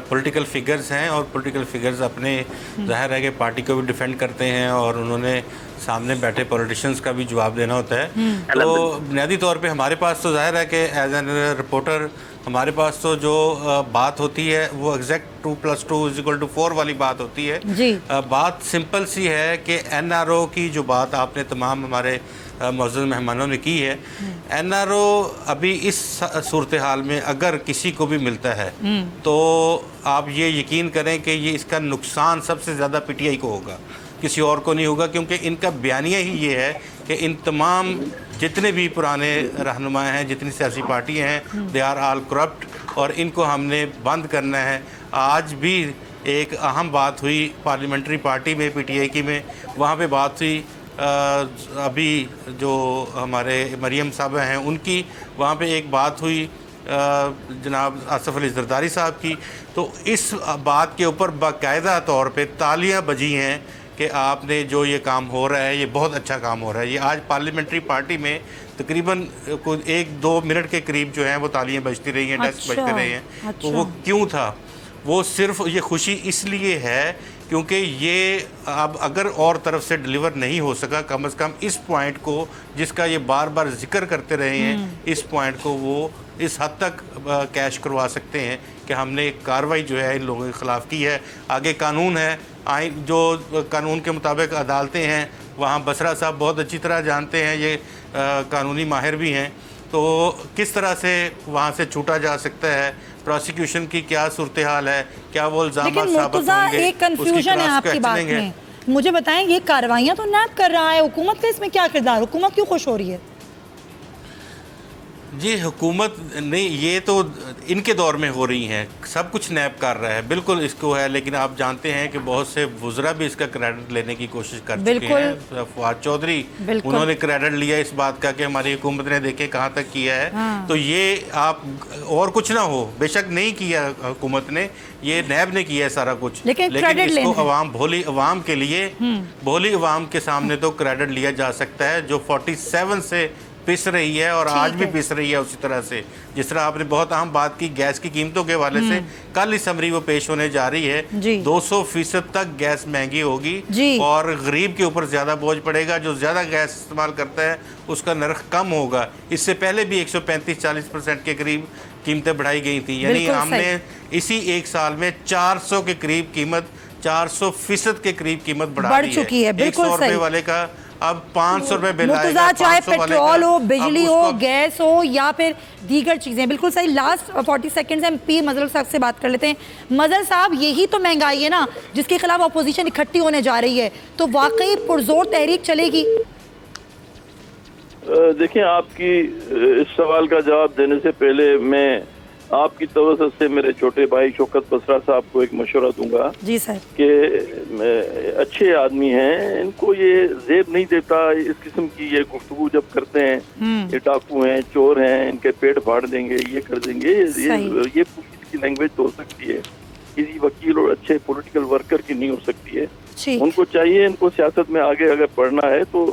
पॉलिटिकल फिगर्स हैं और पॉलिटिकल फिगर्स अपने जाहिर है कि पार्टी को भी डिफेंड करते हैं और उन्होंने सामने बैठे पॉलिटिशियंस का भी जवाब देना होता है। तो बुनियादी तौर पे हमारे पास तो जाहिर है कि एज एन रिपोर्टर हमारे पास तो जो बात होती है वो एग्जैक्ट 2+2=4 वाली बात होती है जी। बात सिंपल सी है कि NRO की जो बात आपने तमाम हमारे मौजूद मेहमानों ने की है, NRO अभी इस सूरत हाल में अगर किसी को भी मिलता है तो आप ये यकीन करें कि ये इसका नुकसान सबसे ज़्यादा PTI को होगा, किसी और को नहीं होगा, क्योंकि इनका बयानिया ही ये है कि इन तमाम जितने भी पुराने रहनुमा हैं, जितनी सियासी पार्टियाँ हैं, दे आर ऑल करप्ट और इनको हमने बंद करना है। आज भी एक अहम बात हुई पार्लियामेंट्री पार्टी में, PTI की में, वहाँ पे बात हुई अभी जो हमारे मरियम साहब हैं उनकी, वहाँ पे एक बात हुई जनाब आसफ अली जरदारी साहब की। तो इस बात के ऊपर बाकायदा तौर पे तालियां बजी हैं कि आपने जो ये काम हो रहा है ये बहुत अच्छा काम हो रहा है। ये आज पार्लियामेंट्री पार्टी में तकरीबन कोई 1-2 मिनट के करीब जो हैं वो तालियां बजती रही हैं, डेस्क बजते रहे हैं। तो वो क्यों था? वो सिर्फ ये खुशी इसलिए है क्योंकि ये अब अगर और तरफ से डिलीवर नहीं हो सका, कम से कम इस पॉइंट को जिसका ये बार बार जिक्र करते रहे हैं, इस पॉइंट को वो इस हद तक कैश करवा सकते हैं कि हमने कार्रवाई जो है इन लोगों के ख़िलाफ़ की है। आगे कानून है, आइन जो कानून के मुताबिक अदालतें हैं, वहाँ बसरा साहब बहुत अच्छी तरह जानते हैं, ये कानूनी माहिर भी हैं। तो किस तरह से वहाँ से छूटा जा सकता है, प्रोसिक्यूशन की क्या सूरत हाल है, क्या वो इल्ज़ाम साबित होंगे, एक कंफ्यूजन है आपकी बात में। मुझे बताएं, ये कार्रवाइयाँ तो नैब कर रहा है, हुकूमत का इसमें क्या किरदार, हुकूमत क्यों खुश हो रही है? जी हुकूमत नहीं, ये तो इनके दौर में हो रही हैं, सब कुछ नैब कर रहा है, बिल्कुल इसको है। लेकिन आप जानते हैं कि बहुत से वुज़रा भी इसका क्रेडिट लेने की कोशिश कर चुके हैं। फवाद चौधरी उन्होंने क्रेडिट लिया इस बात का कि हमारी हुकूमत ने देखे कहाँ तक किया है। हाँ। तो ये आप और कुछ ना हो, बेशक नहीं किया हुकूमत ने, ये नैब ने किया है सारा कुछ, लेकिन इसको अवाम, भोली अवाम के लिए, भोली अवाम के सामने तो क्रेडिट लिया जा सकता है जो 47 से पिस रही है और आज भी पिस रही है उसी तरह से। जिस तरह आपने बहुत अहम बात की गैस की कीमतों के हवाले से, कल असम्बली वो पेश होने जा रही है, 200% तक गैस महंगी होगी और गरीब के ऊपर ज़्यादा बोझ पड़ेगा। जो ज़्यादा गैस इस्तेमाल करता है उसका नर्ख कम होगा। इससे पहले भी 135-40% के करीब कीमतें बढ़ाई गई थी, यानी हमने इसी एक साल में 400 के करीब कीमत, 400% के करीब कीमत बढ़ा दी है। 100 रुपये वाले का अब 500 रुपये बिल आएगा। चाहे पेट्रोल हो, बिजली हो, गैस हो या फिर दीगर चीज़ें, बिल्कुल सही। लास्ट 40 सेकंड्स में पी मजहर साहब से बात कर लेते हैं। मजहर साहब, यही तो महंगाई है ना जिसके खिलाफ अपोजिशन इकट्ठी होने जा रही है, तो वाकई पुरजोर तहरीक चलेगी? देखिए, आपकी इस सवाल का जवाब देने से पहले मैं आपकी तवज्जो से मेरे छोटे भाई शौकत बसरा साहब को एक मशवरा दूंगा। जी सर। कि अच्छे आदमी हैं, इनको ये जेब नहीं देता इस किस्म की ये गुफ्तगू जब करते हैं, ये डाकू हैं, चोर हैं, इनके पेट फाड़ देंगे, ये कर देंगे, ये पुलिस की लैंग्वेज तो हो सकती है, किसी वकील और अच्छे पॉलिटिकल वर्कर की नहीं हो सकती है। उनको चाहिए, इनको सियासत में आगे अगर बढ़ना है तो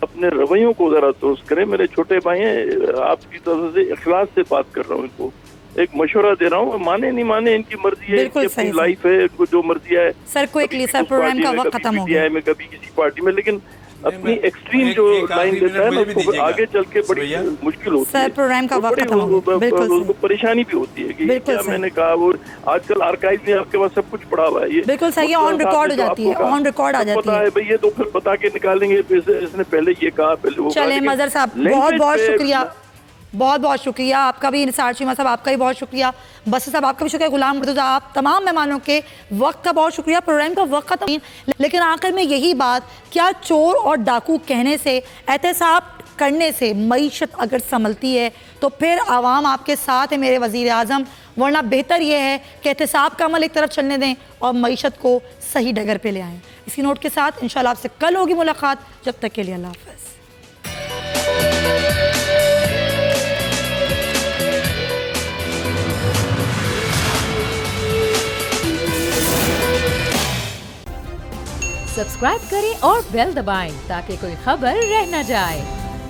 अपने रवैयों को जरा दुरुस्त करें। मेरे छोटे भाई हैं, आपकी तरफ से इखलास से बात कर रहा हूँ, इनको एक मशवरा दे रहा हूँ, माने नहीं माने इनकी मर्जी है, इनकी अपनी लाइफ है, इनको जो मर्जी है। सर क्विकली सर, प्रोग्राम का वक्त खत्म हो गया है, कभी किसी पार्टी में, लेकिन अपनी एक्सट्रीम जो लाइन देता है ना उसको आगे चल के बड़ी मुश्किल होती है। सर प्रोग्राम का वक्त खत्म हो गया, बिल्कुल परेशानी भी होती है कि क्या मैंने कहा। वो आजकल आर्काइव में आपके पास सब कुछ पड़ा हुआ है, ये बिल्कुल सही है, ऑन रिकॉर्ड हो जाती है, ऑन रिकॉर्ड आ जाती है भाई। ये तो फिर बता के निकालेंगे, इसने पहले ये कहा, पहले वो। चले मजहर साहब, बहुत बहुत शुक्रिया, बहुत बहुत शुक्रिया आपका भी, निसार चीमा साहब आपका भी बहुत शुक्रिया, बसर साहब आपका भी शुक्रिया, गुलाम मुर्तज़ा, आप तमाम मेहमानों के वक्त का बहुत शुक्रिया। प्रोग्राम का वक्त खत्म, लेकिन आखिर में यही बात, क्या चोर और डाकू कहने से एहतसाब करने से मईशत अगर संभलती है तो फिर आवाम आपके साथ है मेरे वज़ीर आज़म, वरना बेहतर यह है कि एहतसाब का अमल एक तरफ चलने दें और मईशत को सही डगर पे ले आएँ। इसी नोट के साथ इंशाल्लाह आपसे कल होगी मुलाकात, जब तक के लिए अल्लाह हाफ़िज़। सब्सक्राइब करें और बेल दबाएं ताकि कोई खबर रह न जाए।